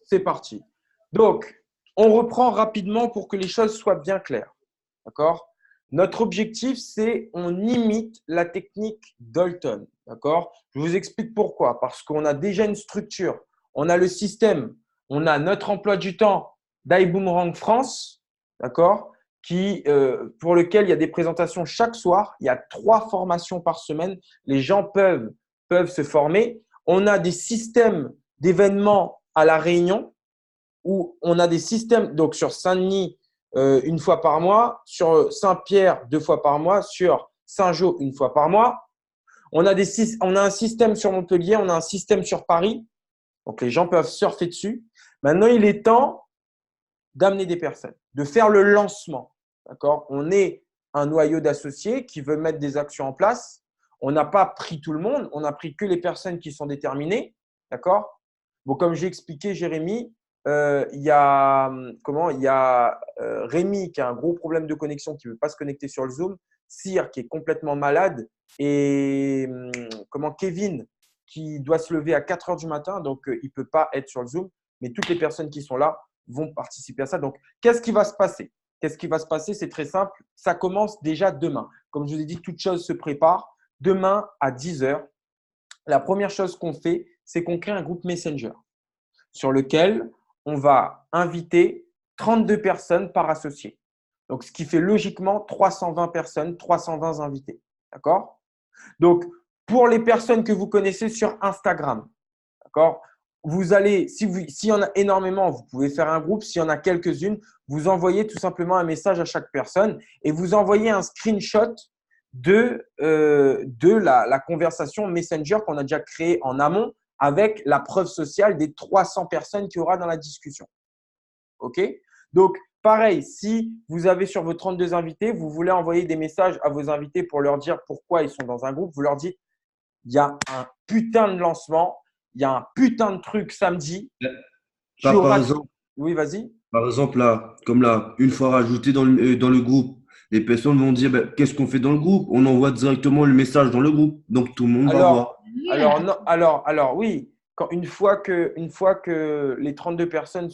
C'est parti. Donc, on reprend rapidement pour que les choses soient bien claires. D'accord? Notre objectif, c'est on imite la technique Dalton. D'accord? Je vous explique pourquoi. Parce qu'on a déjà une structure. On a le système. On a notre emploi du temps d'iBoomerang France. D'accord? Pour lequel il y a des présentations chaque soir. Il y a 3 formations par semaine. Les gens peuvent se former. On a des systèmes d'événements à La Réunion où on a des systèmes, donc sur Saint-Denis, 1 fois par mois, sur Saint-Pierre, 2 fois par mois, sur Saint-Jean, 1 fois par mois. On a un système sur Montpellier, on a un système sur Paris. Donc, les gens peuvent surfer dessus. Maintenant, il est temps d'amener des personnes, de faire le lancement. D'accord? On est un noyau d'associés qui veut mettre des actions en place. On n'a pas pris tout le monde, on n'a pris que les personnes qui sont déterminées. D'accord? Bon, comme j'ai expliqué, Jérémy, il y a Rémi qui a un gros problème de connexion, qui ne veut pas se connecter sur le Zoom, Cyr qui est complètement malade et Kevin qui doit se lever à 4 heures du matin, donc il ne peut pas être sur le Zoom. Mais toutes les personnes qui sont là vont participer à ça. Donc, qu'est-ce qui va se passer? Qu'est-ce qui va se passer? C'est très simple. Ça commence déjà demain. Comme je vous ai dit, toute chose se prépare. Demain à 10 heures, la première chose qu'on fait, c'est qu'on crée un groupe Messenger sur lequel on va inviter 32 personnes par associé. Donc, ce qui fait logiquement 320 personnes, 320 invités. D'accord? Donc, pour les personnes que vous connaissez sur Instagram, d'accord? Vous allez, s'il y en a énormément, vous pouvez faire un groupe. S'il y en a quelques-unes, vous envoyez tout simplement un message à chaque personne et vous envoyez un screenshot de la conversation Messenger qu'on a déjà créée en amont avec la preuve sociale des 300 personnes qu'il y aura dans la discussion. OK? Donc, pareil, si vous avez sur vos 32 invités, vous voulez envoyer des messages à vos invités pour leur dire pourquoi ils sont dans un groupe, vous leur dites il y a un putain de lancement, il y a un putain de truc samedi. Tu Par auras… exemple, Oui, vas-y. là, comme là, une fois rajouté dans le groupe, les personnes vont dire, ben, qu'est-ce qu'on fait dans le groupe? On envoie directement le message dans le groupe. Donc, tout le monde va voir. Non, oui. Une fois que les 32 personnes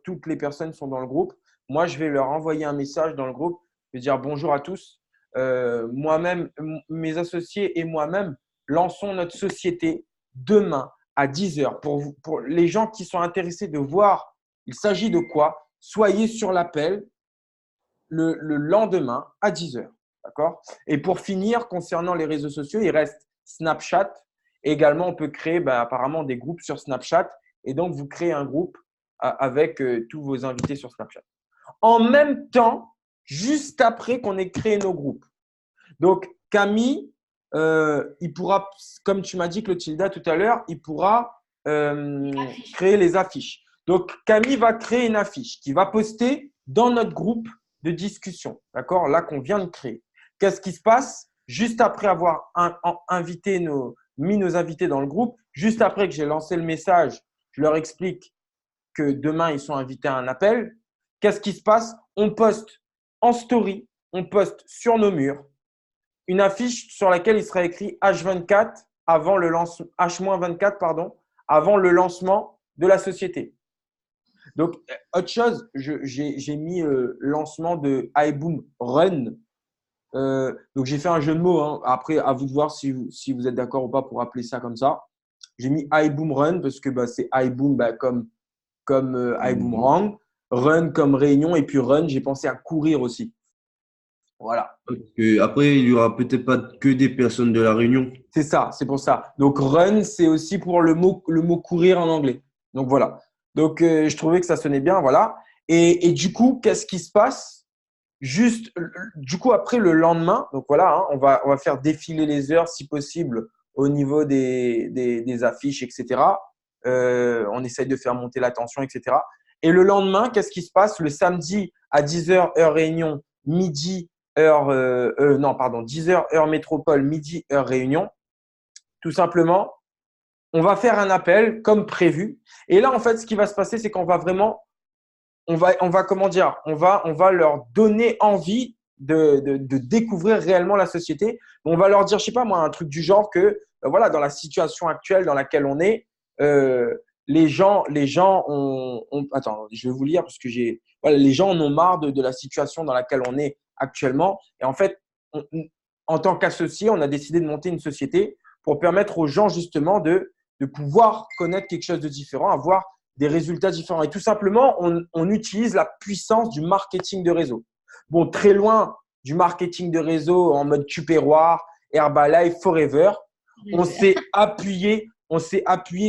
toutes les personnes sont dans le groupe, moi, je vais leur envoyer un message dans le groupe. Je vais dire bonjour à tous. Moi-même, mes associés et moi-même lançons notre société demain à 10 heures. Pour les gens qui sont intéressés de voir, il s'agit de quoi? Soyez sur l'appel le lendemain à 10 heures. D'accord? Et pour finir, concernant les réseaux sociaux, il reste Snapchat. Également, on peut créer apparemment des groupes sur Snapchat. Et donc, vous créez un groupe avec tous vos invités sur Snapchat. En même temps, juste après qu'on ait créé nos groupes. Donc, Camille, il pourra, comme tu m'as dit, Clotilda, tout à l'heure, il pourra créer les affiches. Donc, Camille va créer une affiche qui va poster dans notre groupe de discussion, d'accord? Là qu'on vient de créer. Qu'est-ce qui se passe? Juste après avoir mis nos invités dans le groupe, juste après que j'ai lancé le message, je leur explique que demain, ils sont invités à un appel. Qu'est-ce qui se passe? On poste en story, on poste sur nos murs une affiche sur laquelle il sera écrit H24 avant le lancement, H-24, pardon, avant le lancement de la société. Donc, autre chose, j'ai mis lancement de iBoom Run. Donc, j'ai fait un jeu de mots. Hein. Après, à vous de voir si vous êtes d'accord ou pas pour appeler ça comme ça. J'ai mis iBoom Run parce que c'est iBoom comme iBoomerang, Run comme réunion et puis Run, j'ai pensé à courir aussi. Voilà. Parce que après, il y aura peut-être pas que des personnes de la Réunion. C'est ça, c'est pour ça. Donc, run, c'est aussi pour le mot courir en anglais. Donc, voilà. Donc, je trouvais que ça sonnait bien. Voilà. Et du coup, qu'est-ce qui se passe? Juste, du coup, après le lendemain, donc voilà, hein, on va faire défiler les heures si possible au niveau des affiches, etc. On essaye de faire monter la tension, etc. Et le lendemain, qu'est-ce qui se passe? Le samedi à 10 heures, heure Réunion, midi, non, pardon, 10 heures, heure métropole, midi, heure Réunion. Tout simplement, on va faire un appel comme prévu. Et là, en fait, ce qui va se passer, c'est qu'on va vraiment, comment dire, on va leur donner envie de découvrir réellement la société. On va leur dire, je sais pas moi, un truc du genre que, voilà, dans la situation actuelle dans laquelle on est, attends, je vais vous lire parce que voilà, les gens en ont marre de la situation dans laquelle on est actuellement. Et en fait, en tant qu'associé, on a décidé de monter une société pour permettre aux gens justement de pouvoir connaître quelque chose de différent, avoir des résultats différents. Et tout simplement, on utilise la puissance du marketing de réseau. Bon, très loin du marketing de réseau en mode Tupperware, Herbalife, Forever. On s'est appuyé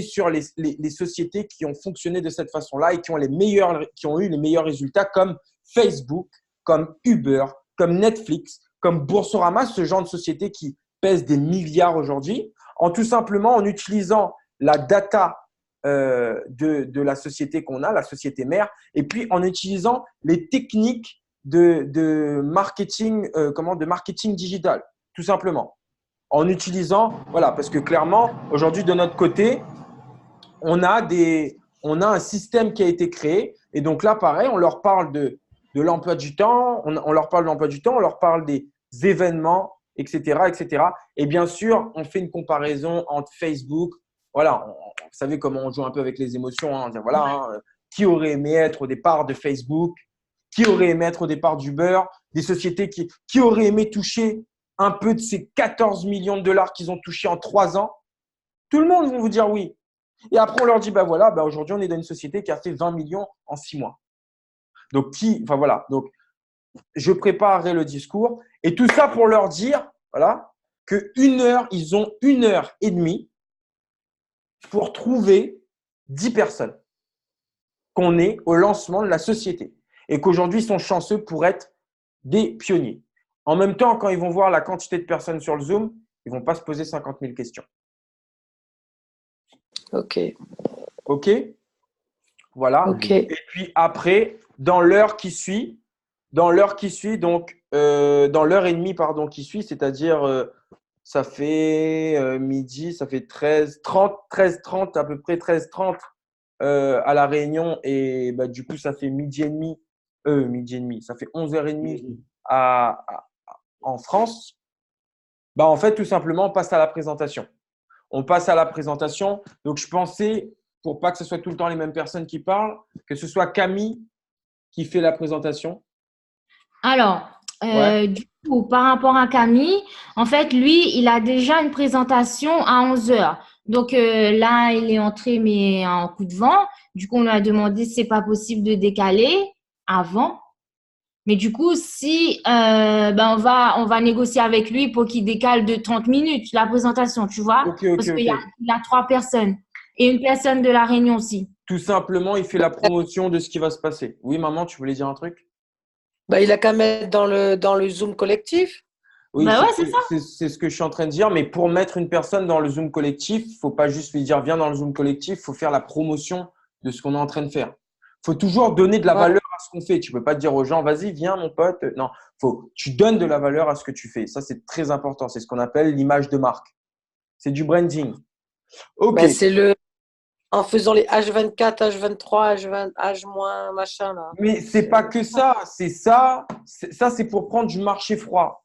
sur les sociétés qui ont fonctionné de cette façon-là et qui ont eu les meilleurs résultats comme Facebook, comme Uber, comme Netflix, comme Boursorama, ce genre de sociétés qui pèsent des milliards aujourd'hui, en utilisant la data de la société qu'on a, la société mère, et puis en utilisant les techniques de marketing, de marketing digital, tout simplement. En utilisant, voilà, parce que clairement, aujourd'hui, de notre côté, on a un système qui a été créé. Et donc là, pareil, on leur parle de l'emploi du temps, on leur parle de l'emploi du temps, on leur parle des événements, etc., etc. Et bien sûr, on fait une comparaison entre Facebook. Voilà, vous savez comment on joue un peu avec les émotions. Hein, dire, voilà, hein, qui aurait aimé être au départ de Facebook? Qui aurait aimé être au départ d'Uber? Des sociétés qui auraient aimé toucher un peu de ces 14 millions de dollars qu'ils ont touchés en 3 ans? Tout le monde va vous dire oui. Et après, on leur dit, aujourd'hui, on est dans une société qui a fait 20 millions en 6 mois. Donc, voilà. Donc, je préparerai le discours. Et tout ça pour leur dire, voilà, ils ont 1 heure et demie pour trouver 10 personnes qu'on est au lancement de la société. Et qu'aujourd'hui, ils sont chanceux pour être des pionniers. En même temps, quand ils vont voir la quantité de personnes sur le Zoom, ils ne vont pas se poser 50 000 questions. Ok. OK? Voilà. Ok. Et puis après, dans l'heure qui suit, donc dans l'heure et demie, pardon, qui suit, c'est-à-dire ça fait midi, ça fait 13h30, à peu près 13h30 à La Réunion. Et du coup, ça fait midi et demi, ça fait 11h30 en France. En fait, tout simplement, on passe à la présentation. Donc, je pensais, pour pas que ce soit tout le temps les mêmes personnes qui parlent, que ce soit Camille qui fait la présentation. Alors, Ouais. du coup, par rapport à Camille, en fait, lui, il a déjà une présentation à 11 heures. Donc là, il est entré, mais en coup de vent. Du coup, on lui a demandé si c'est pas possible de décaler avant. Mais du coup, si on va négocier avec lui pour qu'il décale de 30 minutes la présentation, tu vois, Ok. parce qu'il y a 3 personnes et une personne de La Réunion aussi. Tout simplement, il fait la promotion de ce qui va se passer. Oui, maman, tu voulais dire un truc? Il a qu'à mettre dans le Zoom collectif. Oui, Ouais, c'est ça. c'est ce que je suis en train de dire. Mais pour mettre une personne dans le Zoom collectif, il ne faut pas juste lui dire viens dans le Zoom collectif. Il faut faire la promotion de ce qu'on est en train de faire. Il faut toujours donner de la valeur à ce qu'on fait. Tu ne peux pas dire aux gens vas-y, viens, mon pote. Non, tu donnes de la valeur à ce que tu fais. Ça, c'est très important. C'est ce qu'on appelle l'image de marque. C'est du branding. Ok. C'est en faisant les H24, H23, H20, H- machin là. Mais c'est pas que ça. C'est pour prendre du marché froid.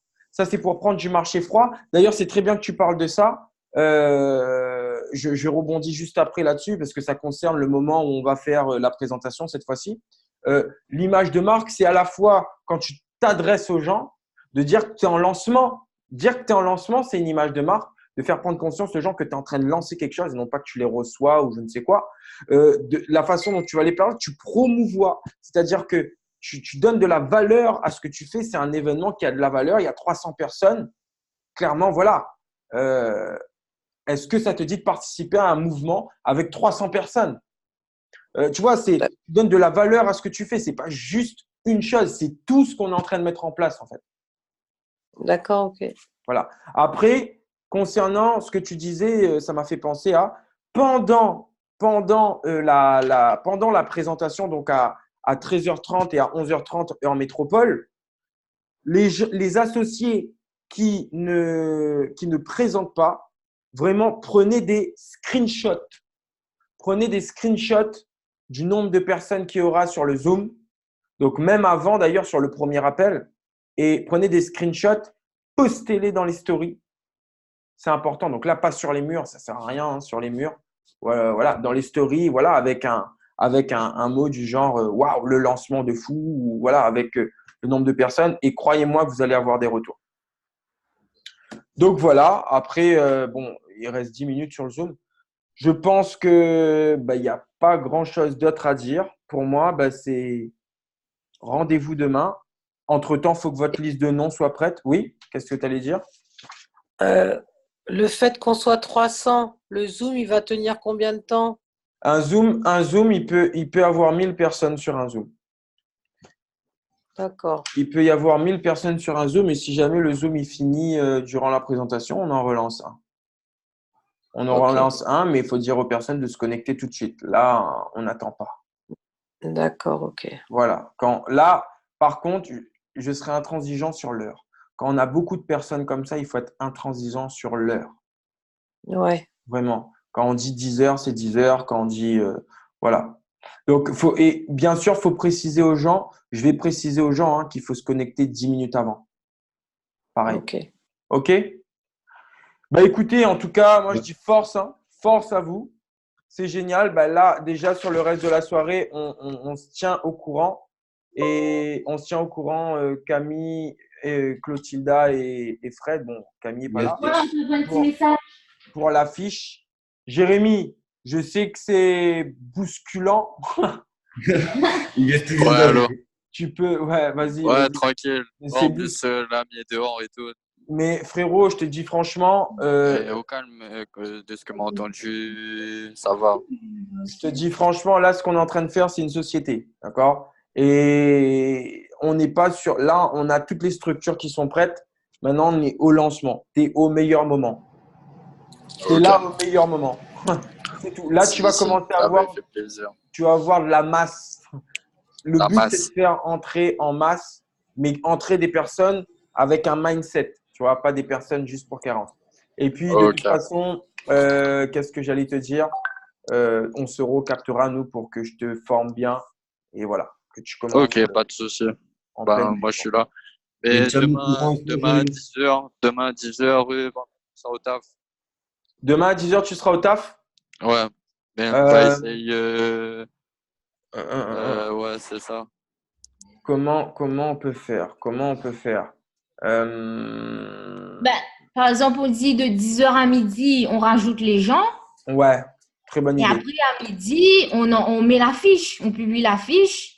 D'ailleurs, c'est très bien que tu parles de ça. Je rebondis juste après là-dessus parce que ça concerne le moment où on va faire la présentation cette fois-ci. L'image de marque, c'est à la fois quand tu t'adresses aux gens, de dire que tu es en lancement. Dire que tu es en lancement, c'est une image de marque. De faire prendre conscience aux gens que tu es en train de lancer quelque chose et non pas que tu les reçois ou je ne sais quoi. De la façon dont tu vas les parler, tu promouvois. C'est-à-dire que tu donnes de la valeur à ce que tu fais. C'est un événement qui a de la valeur. Il y a 300 personnes. Clairement, voilà. Est-ce que ça te dit de participer à un mouvement avec 300 personnes? Tu vois, tu donnes de la valeur à ce que tu fais. Ce n'est pas juste une chose, c'est tout ce qu'on est en train de mettre en place en fait. D'accord, ok. Voilà. Après, concernant ce que tu disais, ça m'a fait penser à pendant la présentation, donc à 13h30 et à 11h30 heure métropole, les associés qui ne présentent pas, vraiment prenez des screenshots. Prenez des screenshots du nombre de personnes qu'il y aura sur le Zoom. Donc, même avant d'ailleurs sur le premier appel. Et prenez des screenshots, postez-les dans les stories. C'est important. Donc là, pas sur les murs, ça ne sert à rien sur les murs. voilà, dans les stories, voilà, avec un mot du genre waouh, le lancement de fou, ou voilà, avec le nombre de personnes. Et croyez-moi, vous allez avoir des retours. Donc voilà, après, bon, il reste 10 minutes sur le Zoom. Je pense que il n'y a pas grand-chose d'autre à dire. Pour moi, c'est rendez-vous demain. Entre-temps, il faut que votre liste de noms soit prête. Oui, qu'est-ce que tu allais dire? Le fait qu'on soit 300, le Zoom, il va tenir combien de temps? Un Zoom, il peut avoir 1000 personnes sur un Zoom. D'accord. Il peut y avoir 1000 personnes sur un Zoom et si jamais le Zoom il finit durant la présentation, on en relance un. On en relance un, mais il faut dire aux personnes de se connecter tout de suite. Là, on n'attend pas. D'accord, ok. Voilà. Là, par contre, je serai intransigeant sur l'heure. Quand on a beaucoup de personnes comme ça, il faut être intransigeant sur l'heure. Ouais. Vraiment. Quand on dit 10 heures, c'est 10 heures. Quand on dit… voilà. Donc, et bien sûr, il faut préciser aux gens, je vais préciser aux gens qu'il faut se connecter 10 minutes avant. Pareil. OK? Écoutez, en tout cas, moi, je dis force, force à vous. C'est génial. Là, déjà, sur le reste de la soirée, on se tient au courant. Et on se tient au courant, Camille, Clotilda et Fred. Bon, Camille n'est pas là. Voilà, je te donne un petit message. Pour l'affiche. Jérémy, je sais que c'est bousculant. Il est toujours Ouais, là. alors. Tu peux… Ouais, vas-y. Ouais, vas-y. tranquille. En plus, l'ami est dehors et tout. Mais frérot, je te dis franchement… Et au calme, de ce que m'a entendu, ça va. Je te dis franchement, là, ce qu'on est en train de faire, c'est une société. D'accord? Et on n'est pas sur… Là, on a toutes les structures qui sont prêtes. Maintenant, on est au lancement. Tu es au meilleur moment. Tu es là au meilleur moment. C'est tout. Là, tu vas commencer à voir… Tu vas voir de la masse. Le but, c'est de faire entrer en masse, mais entrer des personnes avec un mindset. Tu vois, pas des personnes juste pour 40. Et puis, de toute façon, qu'est-ce que j'allais te dire? On se recaptera, nous, pour que je te forme bien. Et voilà, que tu commences. Ok, pas de souci. Moi, je suis là. Et demain à 10h, demain à 10h, oui, ça au taf. Demain à 10h, tu seras au taf? Ouais. Mais on va essayer… ouais, c'est ça. Comment on peut faire? Par exemple, on dit de 10h à midi, on rajoute les gens. Ouais, très bonne idée. Et après, à midi, on met l'affiche, on publie l'affiche.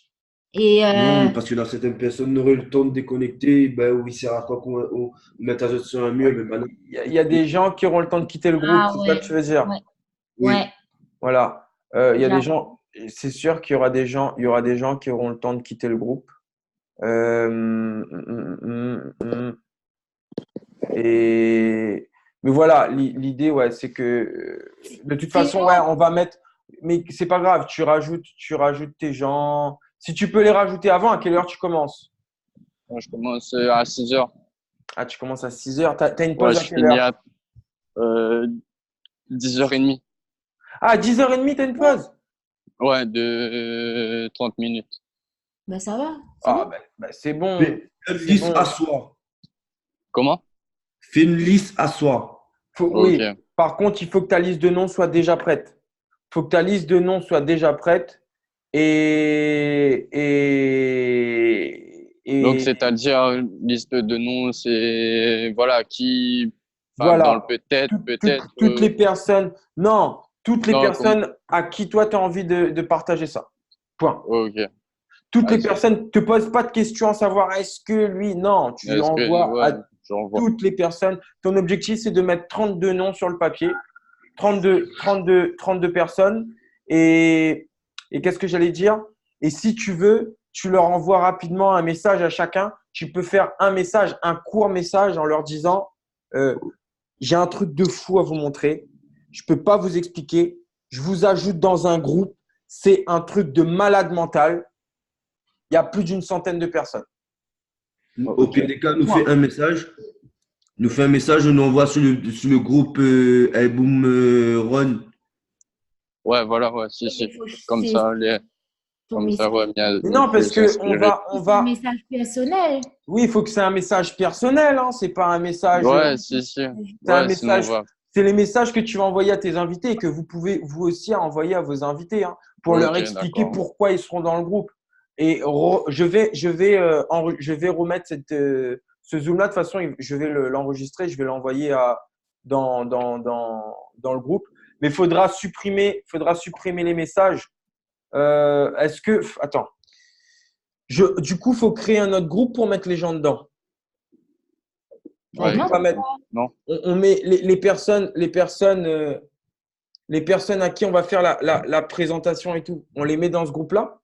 Et Non, parce que là, certaines personnes n'auraient le temps de déconnecter. Oui, c'est à quoi qu'on mette à sur un mur. Il y a des gens qui auront le temps de quitter le groupe, c'est ça que tu veux dire? Ouais. Voilà. Il y a des gens, c'est sûr qu'il y aura des gens qui auront le temps de quitter le groupe. Mais voilà, l'idée, ouais, c'est que de toute façon, ouais, on va mettre. Mais c'est pas grave, tu rajoutes tes gens. Si tu peux les rajouter avant, à quelle heure tu commences? Moi, je commence à 6h. Ah, tu commences à 6h. T'as une pause à je quelle heure? finis à 10h30. Ah, 10h30, t'as une pause? Ouais, de 30 minutes. Ça va. C'est bon. Fais une liste à soi. Comment? Fais une liste à soi. Oui. Par contre, il faut que ta liste de noms soit déjà prête. Donc, c'est-à-dire, une liste de noms, c'est… Voilà, qui… Voilà. Dans le peut-être. Toutes les personnes… Non, toutes les personnes à qui toi, tu as envie de partager ça. Point. Ok. Toutes les personnes ne te posent pas de questions à savoir est-ce que lui… Non, tu envoies à toutes les personnes. Ton objectif, c'est de mettre 32 noms sur le papier. 32 personnes. Et qu'est-ce que j'allais dire? Et si tu veux, tu leur envoies rapidement un message à chacun. Tu peux faire un court message en leur disant j'ai un truc de fou à vous montrer. Je ne peux pas vous expliquer. Je vous ajoute dans un groupe. C'est un truc de malade mental. Il y a plus d'une centaine de personnes. Au pire des cas, nous fait un message. On envoie sur le groupe Boom Run. Ouais, voilà, ouais, si. Comme ça, ouais. Mais non, parce que on va… un message personnel. Oui, il faut que c'est un message personnel. C'est pas un message… Ouais, si. C'est un message… c'est les messages que tu vas envoyer à tes invités et que vous pouvez vous aussi envoyer à vos invités hein, pour leur expliquer pourquoi ils seront dans le groupe. Et je vais remettre ce Zoom-là. De toute façon, je vais l'enregistrer, je vais l'envoyer dans le groupe. Mais il faudra supprimer les messages. Attends. Du coup, il faut créer un autre groupe pour mettre les gens dedans. Ouais, non. On met les personnes à qui on va faire la présentation et tout. On les met dans ce groupe-là?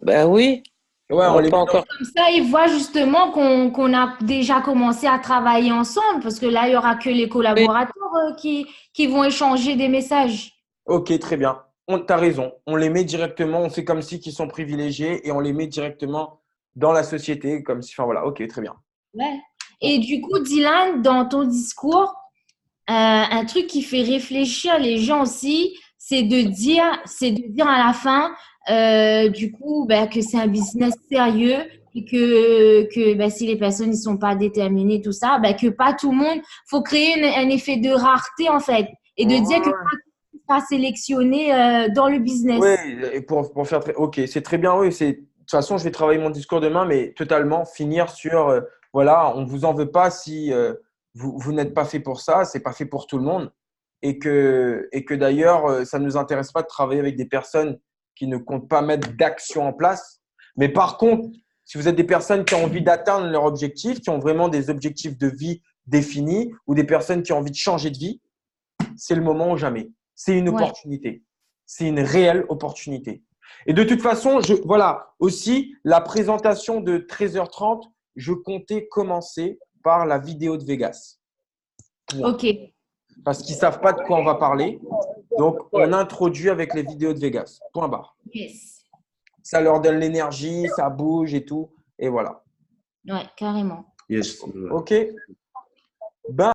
Ben oui. Ouais, on les met encore. Comme ça, ils voient justement qu'on a déjà commencé à travailler ensemble parce que là, il n'y aura que les collaborateurs qui vont échanger des messages. Ok, très bien. Tu as raison. On les met directement, on fait comme si qu'ils sont privilégiés et on les met directement dans la société. Comme si, enfin voilà, ok, très bien. Ouais. Et du coup, Dylan, dans ton discours, un truc qui fait réfléchir les gens aussi, c'est de dire à la fin, du coup, que c'est un business sérieux et que si les personnes ne sont pas déterminées, tout ça, que pas tout le monde, faut créer un effet de rareté en fait et de dire que pas tout le monde sera sélectionné dans le business. Oui, pour faire ok, c'est très bien. Oui, de toute façon, je vais travailler mon discours demain, mais totalement finir sur voilà, on vous en veut pas si vous n'êtes pas fait pour ça, c'est pas fait pour tout le monde et que d'ailleurs, ça ne nous intéresse pas de travailler avec des personnes qui ne comptent pas mettre d'action en place. Mais par contre, si vous êtes des personnes qui ont envie d'atteindre leur objectif, qui ont vraiment des objectifs de vie définis ou des personnes qui ont envie de changer de vie, c'est le moment ou jamais. C'est une opportunité. C'est une réelle opportunité. Et de toute façon, voilà, aussi, la présentation de 13h30, je comptais commencer par la vidéo de Vegas. Ok. Parce qu'ils ne savent pas de quoi on va parler. Donc, on introduit avec les vidéos de Vegas. Point barre. Yes. Ça leur donne l'énergie, ça bouge et tout. Et voilà. Ouais, carrément. Yes. Ok. Ben,